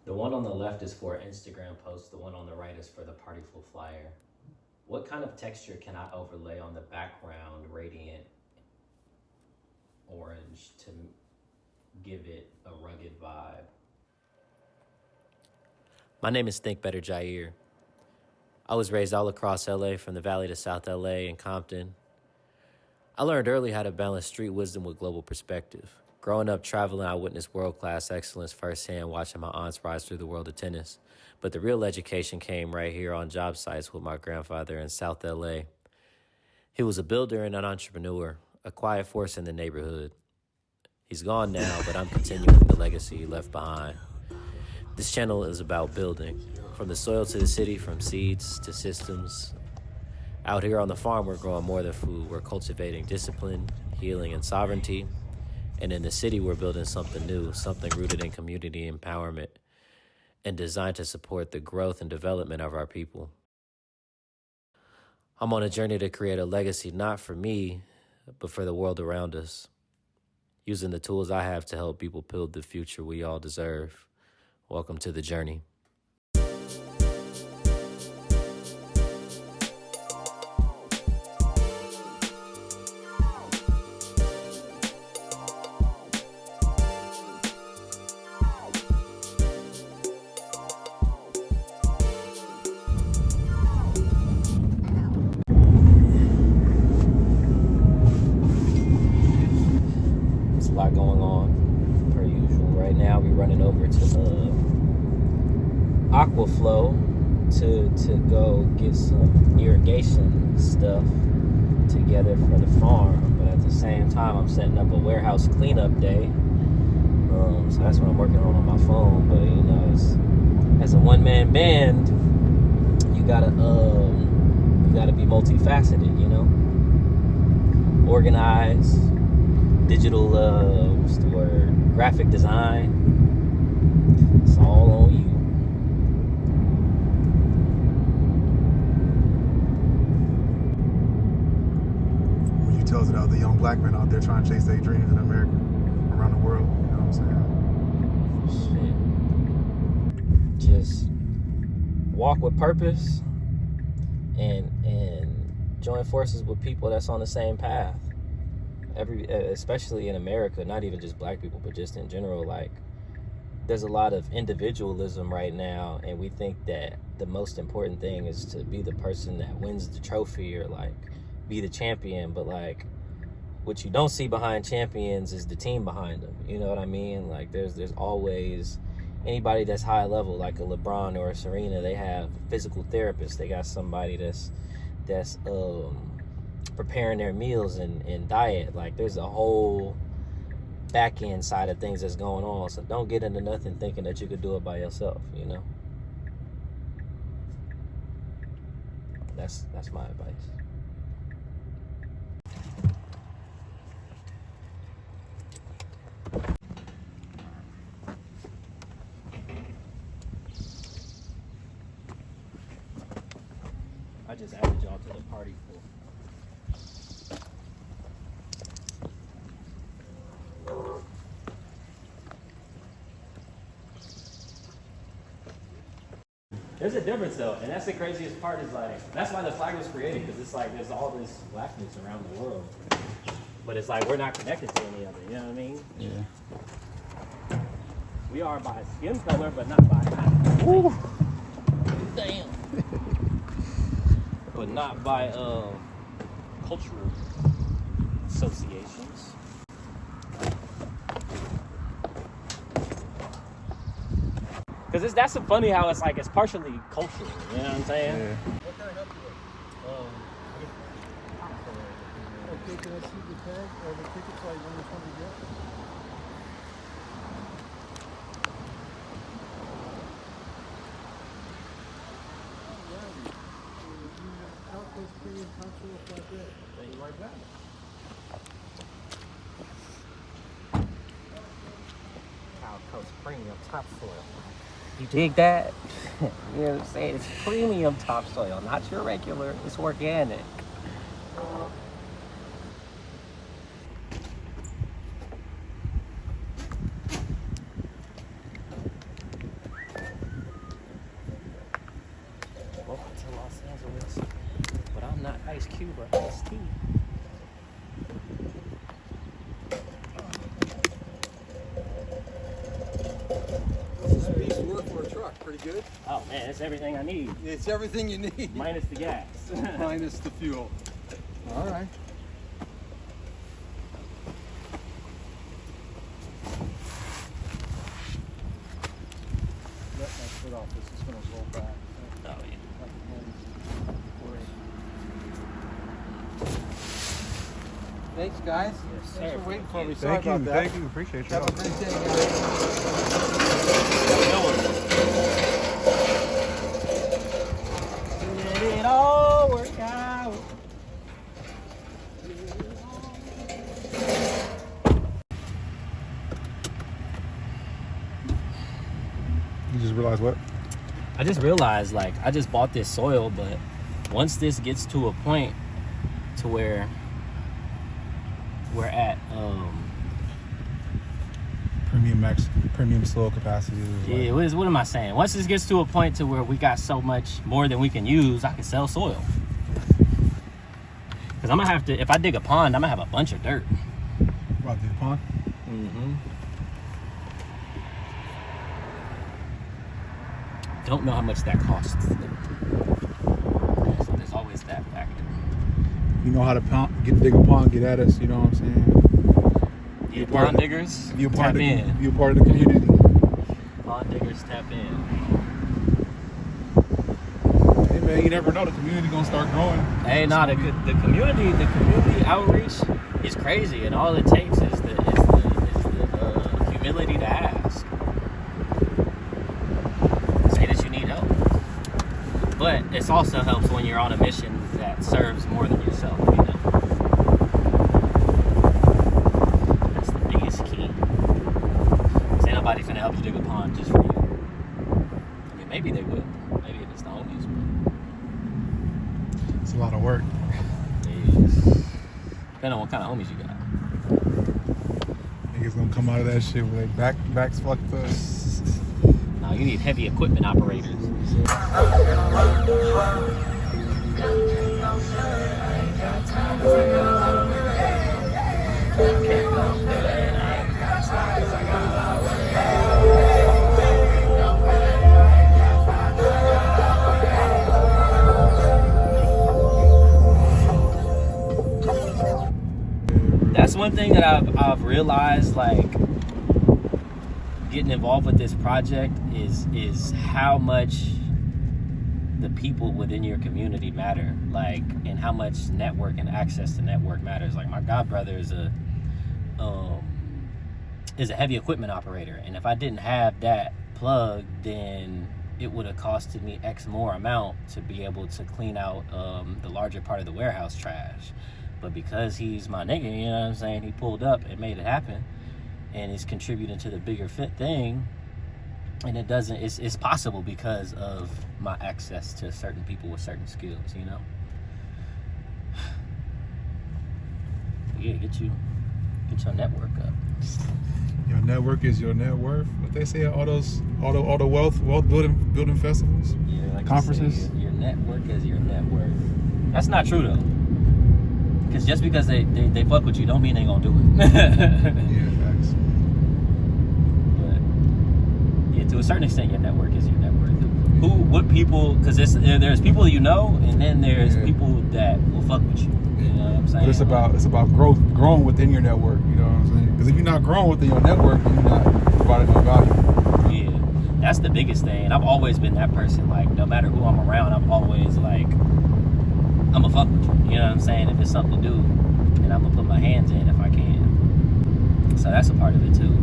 The one on the left is for an Instagram post. The one on the right is for the Partyful flyer. What kind of texture can I overlay on the background radiant orange to give it a rugged vibe? My name is Think Better Jair. I was raised all across LA, from the Valley to South LA and Compton. I learned early how to balance street wisdom with global perspective. Growing up traveling, I witnessed world-class excellence firsthand, watching my aunts rise through the world of tennis. But the real education came right here on job sites with my grandfather in South LA. He was a builder and an entrepreneur, a quiet force in the neighborhood. He's gone now, but I'm continuing the legacy he left behind. This channel is about building, from the soil to the city, from seeds to systems. Out here on the farm, we're growing more than food. We're cultivating discipline, healing, and sovereignty. And in the city, we're building something new, something rooted in community empowerment and designed to support the growth and development of our people. I'm on a journey to create a legacy, not for me, but for the world around us, using the tools I have to help people build the future we all deserve. Welcome to the journey. A lot going on per usual. Right now we're running over to Aquaflow to go get some irrigation stuff together for the farm, but at the same time I'm setting up a warehouse cleanup day, so that's what I'm working on my phone. But you know, as a one-man band, you gotta be multifaceted, you know, organized, digital, what's the word, graphic design. It's all on you. When you tell us about the young black men out there trying to chase their dreams in America, around the world, you know what I'm saying? Shit. Just walk with purpose and join forces with people that's on the same path. Especially in America, not even just black people, but just in general, like, there's a lot of individualism right now, and we think that the most important thing is to be the person that wins the trophy or like be the champion. But like, what you don't see behind champions is the team behind them. You know what I mean? Like, there's always anybody that's high level, like a LeBron or a Serena. They have physical therapists. They got somebody that's preparing their meals and diet. Like, there's a whole back end side of things that's going on. So don't get into nothing thinking that you could do it by yourself, you know. That's my advice. I just added y'all to the party pool. There's a difference though, and that's the craziest part, is like, that's why the flag was created, because it's like there's all this blackness around the world, but it's like we're not connected to any of it, you know what I mean? Yeah. We are by skin color, but not by Ooh. Damn. But not by cultural associations. Because that's funny how it's like it's partially cultural, you know what I'm saying? Yeah. What can I help you with? Okay, can I see the tag or the ticket so I know which one to get? Alrighty. Outpost premium console like that. Thank you right back. Outpost premium topsoil. You dig that? You know what I'm saying? It's premium topsoil, not your regular. It's organic. Ice cube or iced tea. What's this piece worth for a truck? Pretty good? Oh man, it's everything I need. It's everything you need. Minus the gas. Minus the fuel. All right. Let my foot off this. It's going to roll back. Oh yeah. Thanks, guys. Yes, Thanks sir. for waiting for me. Thank Sorry you. about that. Thank you. Appreciate you. Have a great day, guys. Let it all work out. You just realized what? I just realized, like, I just bought this soil, but once this gets to a point to where we're at, Premium soil capacity. yeah, what am I saying? Once this gets to a point to where we got so much more than we can use, I can sell soil. Because I'm gonna have to, if I dig a pond, I'm gonna have a bunch of dirt. About the pond. Mm-hmm. Don't know how much that costs. There's always that factor. You know how to dig a pond, get at us. You know what I'm saying? Yeah, pond diggers, You're part tap of in. You're part of the community. Pond diggers, tap in. Hey man, you never know, the community gonna start growing. Hey, nah, the community outreach is crazy, and all it takes is the humility to ask. Say that you need help, but it also helps when you're on a mission that serves more than yourself. You know, that's the biggest key. 'Cause ain't nobody finna help you dig a pond just for you. I mean, maybe they will. Maybe if it's the homies, but. It's a lot of work. Depending on what kind of homies you got. Niggas gonna come out of that shit with their backs fucked up. No, you need heavy equipment operators. That's one thing that I've realized, like, getting involved with this project is how much the people within your community matter, like, and how much network and access to network matters. Like, my godbrother is a heavy equipment operator, and if I didn't have that plug, then it would have costed me X more amount to be able to clean out the larger part of the warehouse trash. But because he's my nigga, you know what I'm saying, he pulled up and made it happen, and is contributing to the bigger fit thing. And it's possible because of my access to certain people with certain skills, you know? Yeah, get your network up. Your network is your net worth. What they say at all the wealth building festivals, Yeah, like conferences. you say, your network is your net worth. That's not true though. Because just because they fuck with you don't mean they gonna do it. Yeah, facts. But yeah, to a certain extent, your network is your net worth. What people? Because there's people you know, and then there's people that will fuck with you. You know what I'm saying? But it's about growing within your network. You know what I'm saying? Because if you're not growing within your network, then you're not providing no value. Yeah, that's the biggest thing. And I've always been that person. Like, no matter who I'm around, I'm always like, I'm gonna fuck with you. You know what I'm saying? If it's something to do, then I'm gonna put my hands in if I can. So that's a part of it too.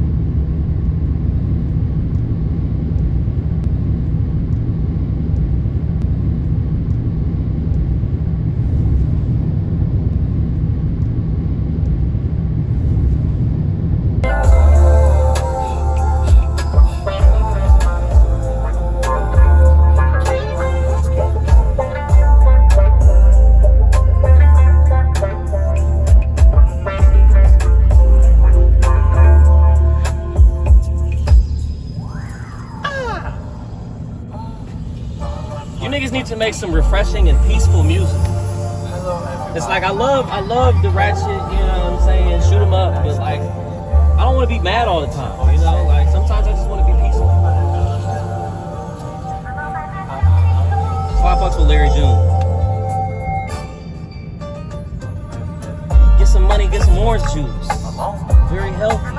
You niggas need to make some refreshing and peaceful music. Hello, It's like I love the ratchet, you know what I'm saying, shoot 'em up, but like I don't want to be mad all the time, you know. Like sometimes I just want to be peaceful. So I fucks with Larry June. Get some money, get some orange juice. Very healthy.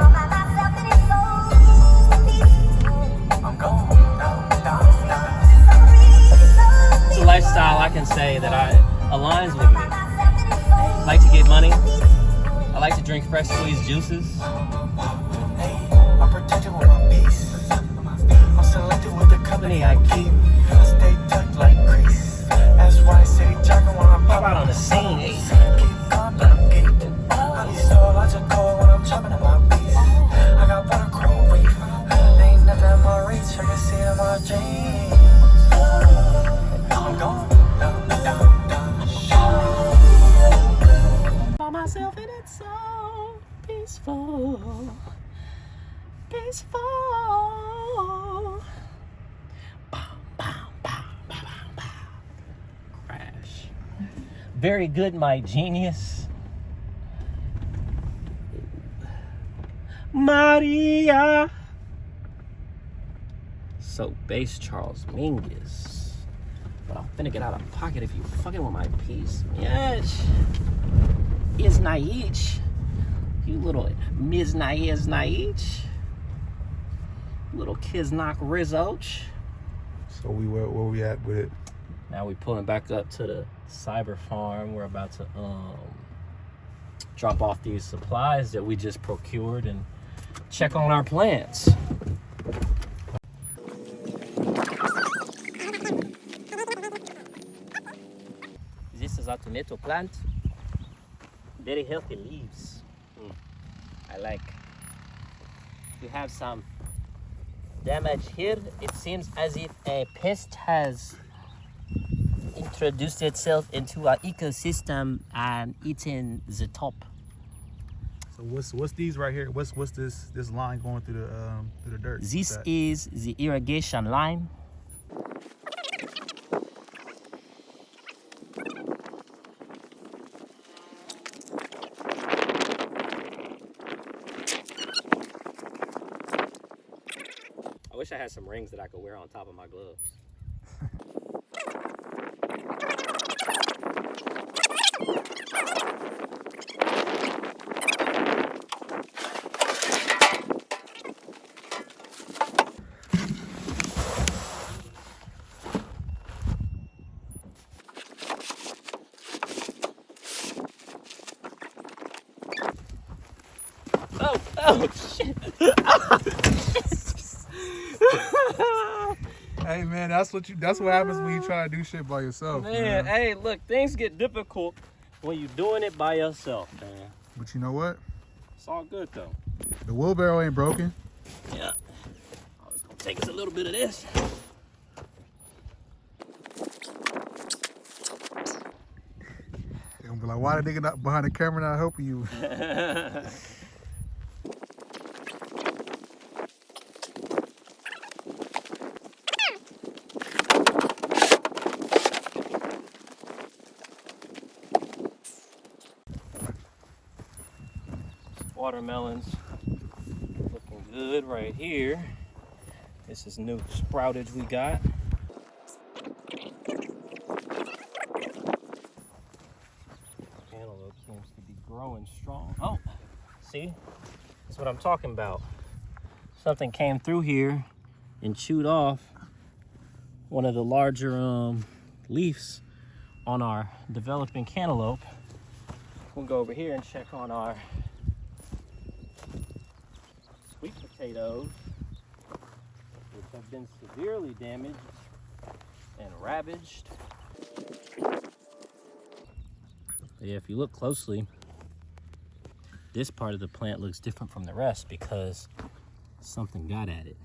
It's a lifestyle I can say that aligns with me. I like to get money. I like to drink fresh squeezed juices. I'm protected with my peace. I'm selected with the company I keep. I stay tucked like Grease. That's why city talking when I pop out on the scene. Keep calm, but I'm geeked. I be so logical when I'm chopping up my beats. I got water grown reef. Ain't nothing in my reach. I can see in my jeans. I'm gone. By myself and it's so peaceful. Peaceful. Crash. Very good, my genius. Maria. So bass Charles Mingus. But I'm finna get out of pocket if you fucking with my piece. Yes. Is Naich. You little Ms. Naiz Naich. Little Kiznak Rizoch. So where we at with it? Now we pulling back up to the cyber farm. We're about to drop off these supplies that we just procured and check on our plants. This is our tomato plant. Very healthy leaves. I like. We have some damage here. It seems as if a pest has introduced itself into our ecosystem and eaten the top. So what's these right here? What's this line going through the dirt? This is the irrigation line. I wish I had some rings that I could wear on top of my gloves. Oh shit. Hey man, that's what happens when you try to do shit by yourself. Man, hey, look, things get difficult when you're doing it by yourself, man. But you know what? It's all good though. The wheelbarrow ain't broken. Yeah. I was gonna take us a little bit of this. They're gonna be like, why the nigga not behind the camera not helping you? Watermelons looking good right here. This is new sproutage we got. Cantaloupe seems to be growing strong. Oh, see? That's what I'm talking about. Something came through here and chewed off one of the larger leaves on our developing cantaloupe. We'll go over here and check on our sweet potatoes, which have been severely damaged and ravaged. Yeah, if you look closely, this part of the plant looks different from the rest because something got at it.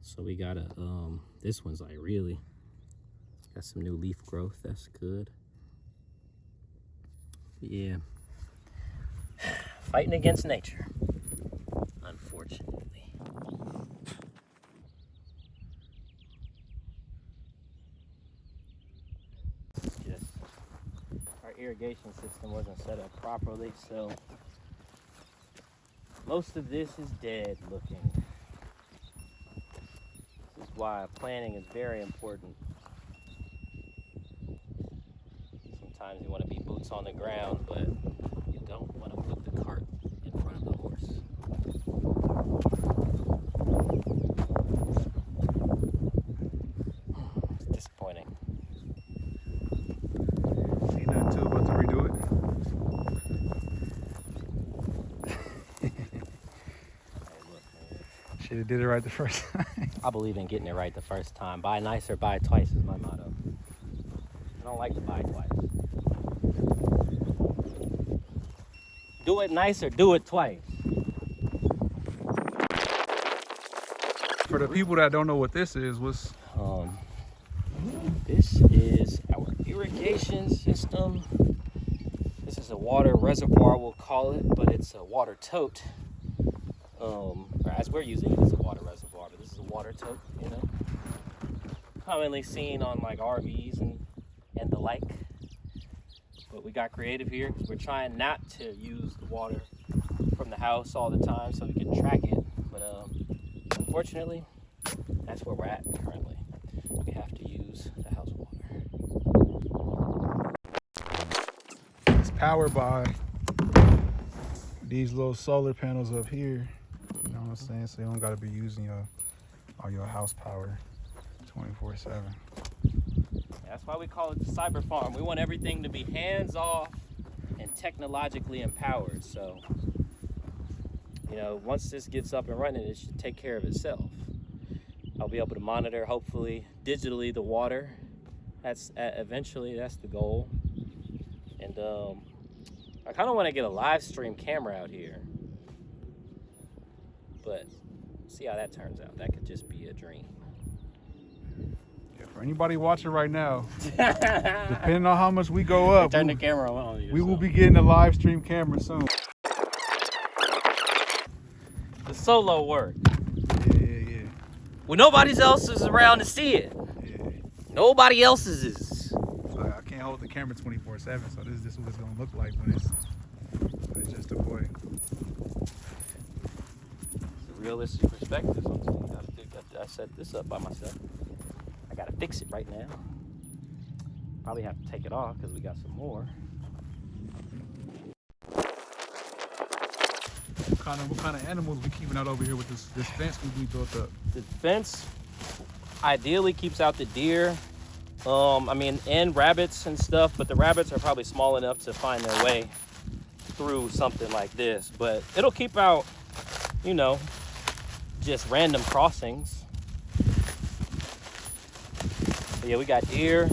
So we gotta, this one's like really got some new leaf growth. That's good. But yeah, fighting against nature, unfortunately. Just our irrigation system wasn't set up properly, so most of this is dead looking. This is why planting is very important. Sometimes you want to be boots on the ground, but you don't want to put the cart in front of the horse. It's disappointing. Ain't nothing to it but to redo it. Hey, look, man. Should have did it right the first time. I believe in getting it right the first time. Buy nice or buy twice is my motto. I don't like to buy twice. Do it nice or do it twice. For the people that don't know what this is, what's This is our irrigation system. This is a water reservoir, we'll call it, but it's a water tote. Or as we're using it, it's a water reservoir, but this is a water tote, you know. Commonly seen on like RVs and the like. But we got creative here because we're trying not to use the water from the house all the time so we can track it. But unfortunately, that's where we're at currently. We have to use the house water. it's powered by these little solar panels up here. You know what I'm saying? So you don't gotta be using all your house power 24/7. That's why we call it the cyber farm. We want everything to be hands off and technologically empowered. So, you know, once this gets up and running, it should take care of itself. I'll be able to monitor, hopefully, digitally the water. That's eventually that's the goal. And I kind of want to get a live stream camera out here, but see how that turns out. That could just be a dream. Yeah, for anybody watching right now, depending on how much we go up, Turn the camera on. we will be getting a live stream camera soon. The solo work. Yeah. When nobody else is around to see it. Yeah. Nobody else's is. So I can't hold the camera 24/7. So this is what it's gonna look like when it's just a boy. It's a realistic perspective. Sometimes I set this up by myself. I gotta fix it right now. Probably have to take it off because we got some more. What kind of animals we keeping out over here with this fence we built up? The fence ideally keeps out the deer. And rabbits and stuff, but the rabbits are probably small enough to find their way through something like this. But it'll keep out, you know, just random crossings. But yeah, we got deer,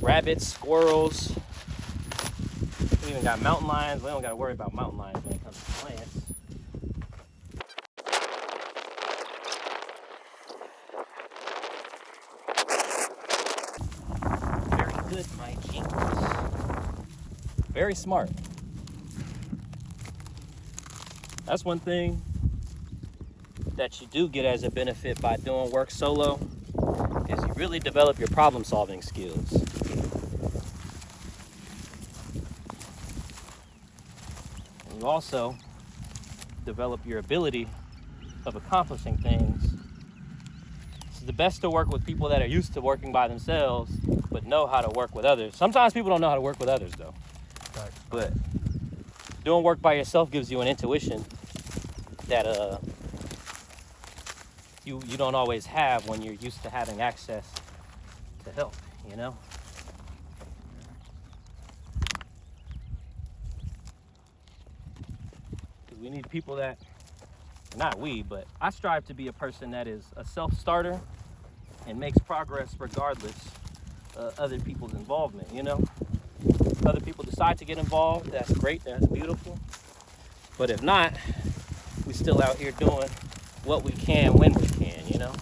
rabbits, squirrels. We even got mountain lions. We don't got to worry about mountain lions when it comes to plants. Good, Mikey. Very smart. That's one thing that you do get as a benefit by doing work solo is you really develop your problem solving skills. And you also develop your ability of accomplishing things. It's the best to work with people that are used to working by themselves but know how to work with others. Sometimes people don't know how to work with others though. Right. But doing work by yourself gives you an intuition that you don't always have when you're used to having access to help, you know? Because we need people that, not we, but I strive to be a person that is a self-starter and makes progress regardless of other people's involvement, you know? If other people decide to get involved, that's great, that's beautiful. But if not, we still out here doing what we can when we can, you know?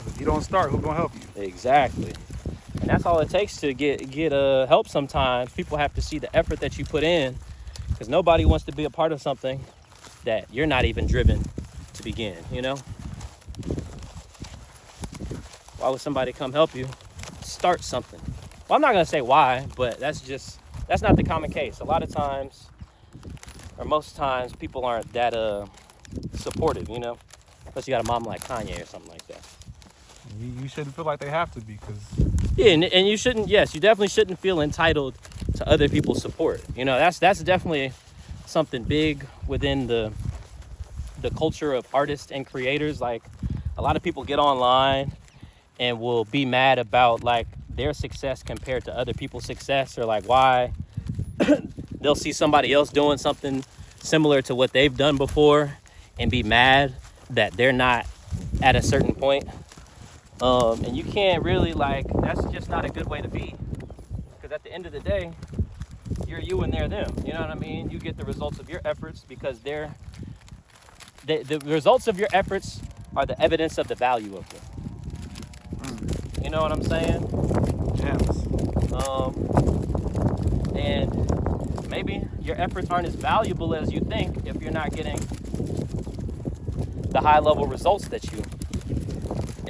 If you don't start, who's gonna help you? Exactly. And that's all it takes to get help sometimes. People have to see the effort that you put in, because nobody wants to be a part of something that you're not even driven to begin, you know? Why would somebody come help you start something Well, I'm not gonna say why, but that's not the common case. A lot of times, or most times, people aren't that supportive, you know. Unless you got a mom like Kanye or something like that. You shouldn't feel like they have to be, because Yeah, and you shouldn't. Yes, you definitely shouldn't feel entitled to other people's support. You know, that's definitely something big within the culture of artists and creators. Like, a lot of people get online and will be mad about like their success compared to other people's success, or like why they'll see somebody else doing something similar to what they've done before and be mad that they're not at a certain point. And you can't really, like, that's just not a good way to be, because at the end of the day, you're you and they're them. You know what I mean? You get the results of your efforts because the results of your efforts are the evidence of the value of them. You know what I'm saying? gems. And maybe your efforts aren't as valuable as you think if you're not getting the high level results that you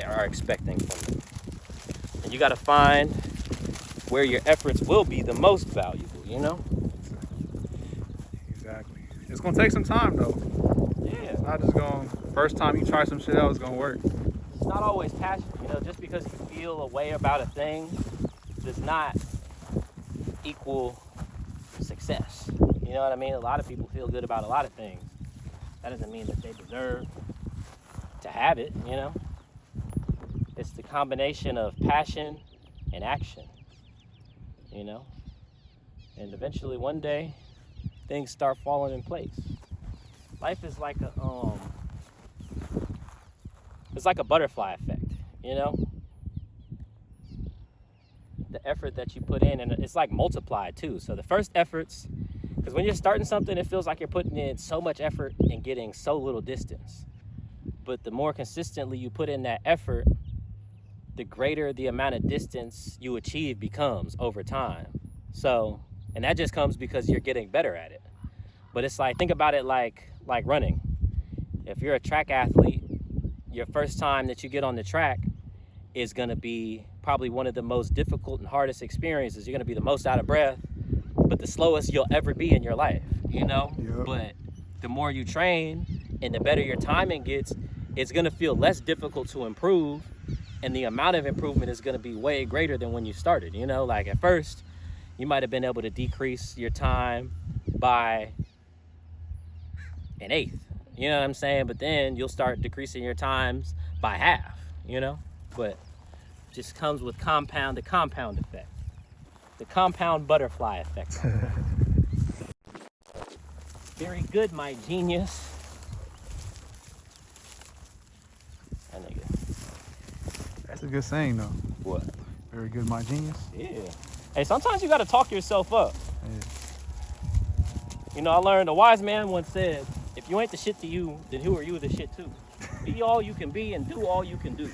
are expecting from them. And you got to find where your efforts will be the most valuable, you know? Exactly. It's gonna take some time though. Yeah. It's not just going, first time you try some shit out, it's gonna work. It's not always passion, you know, just because you feel a way about a thing does not equal success. You know what I mean? A lot of people feel good about a lot of things. That doesn't mean that they deserve to have it, you know? It's the combination of passion and action, you know? And eventually one day things start falling in place. Life is like it's like a butterfly effect, you know? The effort that you put in, and it's like multiplied too. So the first efforts, because when you're starting something, it feels like you're putting in so much effort and getting so little distance. But the more consistently you put in that effort, the greater the amount of distance you achieve becomes over time. So, and that just comes because you're getting better at it. But it's like, think about it like running. If you're a track athlete, your first time that you get on the track is gonna be probably one of the most difficult and hardest experiences. You're gonna be the most out of breath, but the slowest you'll ever be in your life, you know? Yep. But the more you train and the better your timing gets, it's gonna feel less difficult to improve, and the amount of improvement is gonna be way greater than when you started, you know? Like at first, you might have been able to decrease your time by an eighth, you know what I'm saying? But then you'll start decreasing your times by half, you know? But it just comes with the compound effect. The compound butterfly effect. Very good, my genius. That nigga. That's a good saying though. What? Very good, my genius. Yeah. Hey, sometimes you gotta talk yourself up. Yeah. You know, I learned a wise man once said, if you ain't the shit to you, then who are you the shit to? Be all you can be and do all you can do.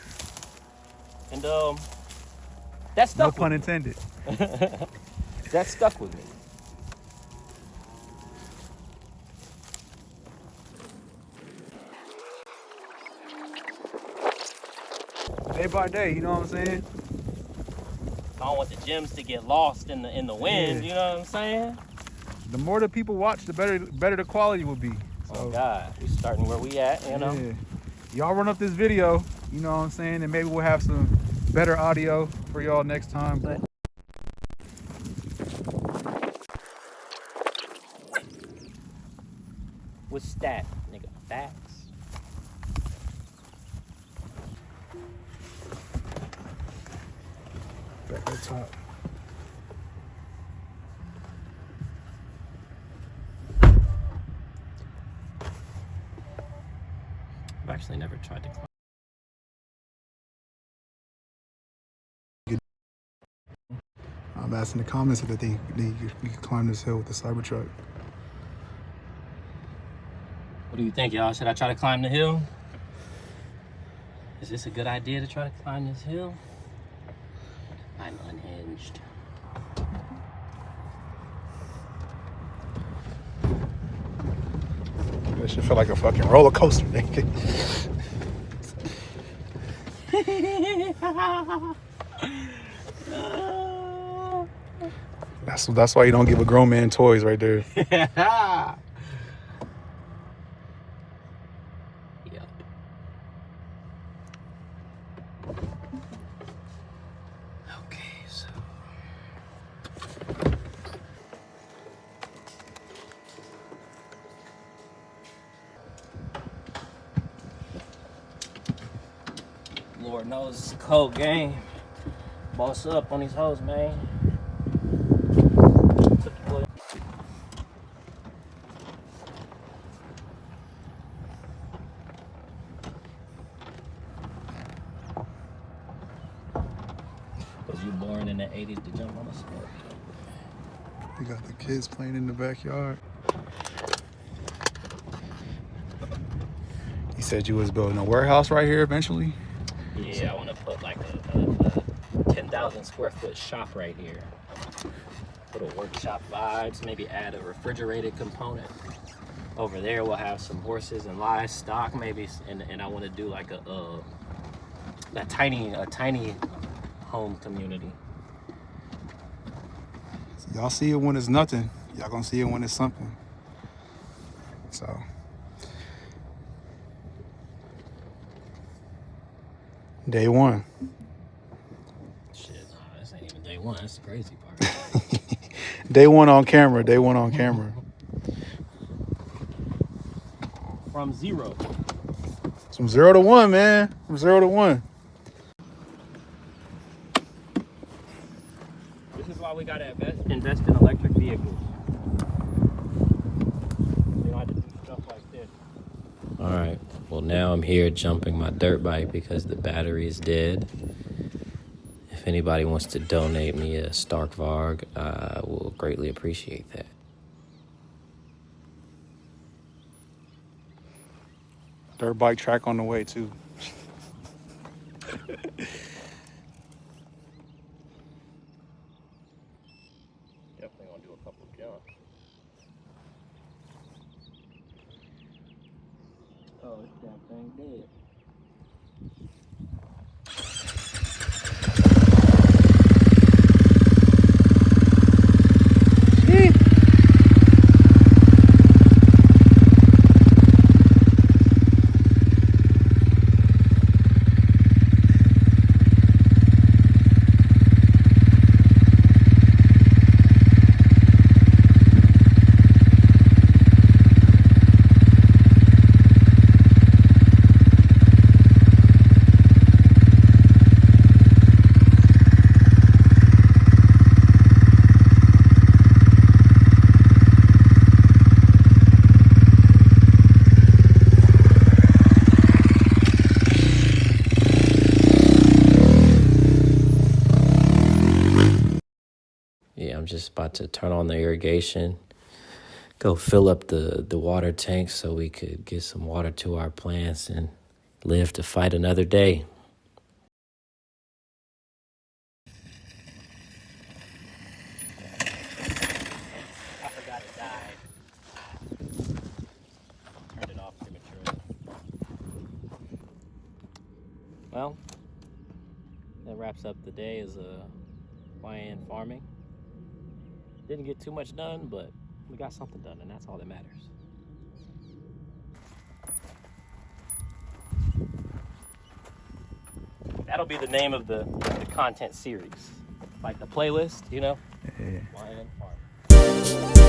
And that stuck No pun with intended. me. That stuck with me. Day by day, you know what I'm saying? I don't want the gems to get lost in the wind, Yeah. you know what I'm saying? The more the people watch, the better the quality will be. So, Oh God, we starting where we at, you know? yeah. Y'all run up this video, you know what I'm saying? And maybe we'll have some better audio for y'all next time. But What's that, nigga? Facts. back at the top. I've actually never tried to climb. I'm asking the comments if they think we could climb this hill with the Cybertruck. What do you think, y'all? Should I try to climb the hill? Is this a good idea to try to climb this hill? I'm unhinged. That shit feel like a fucking roller coaster, nigga. That's why you don't give a grown man toys right there. Yep. Okay, so Lord knows it's a cold game. Boss up on these hoes, man. Took the play. Was you born in the 80s to jump on a sport? You got the kids playing in the backyard. You said you was building a warehouse right here eventually? Yeah, I want to put like a 10,000 square foot shop right here. Little workshop vibes, maybe add a refrigerated component. Over there we'll have some horses and livestock maybe, and I want to do like a tiny home community. Y'all see it when it's nothing. Y'all gonna see it when it's something. So day one. Shit, nah, this ain't even day one. That's the crazy part. Day one on camera. Day one on camera. From zero. From 0 to 1, man. From 0 to 1. This is why we gotta invest in electric vehicles. We don't have to do stuff like this. All right. Well, now I'm here jumping my dirt bike because the battery is dead. If anybody wants to donate me a Stark Varg, I will greatly appreciate that. Dirt bike track on the way too. Definitely gonna do a couple jumps. Oh, this damn thing dead. Yeah, I'm just about to turn on the irrigation, go fill up the water tank so we could get some water to our plants and live to fight another day. I forgot it died. Turned it off prematurely. Well, that wraps up the day as a YN farming. Didn't get too much done, but we got something done, and that's all that matters. That'll be the name of the content series. Like the playlist, you know? Yeah. YN farming.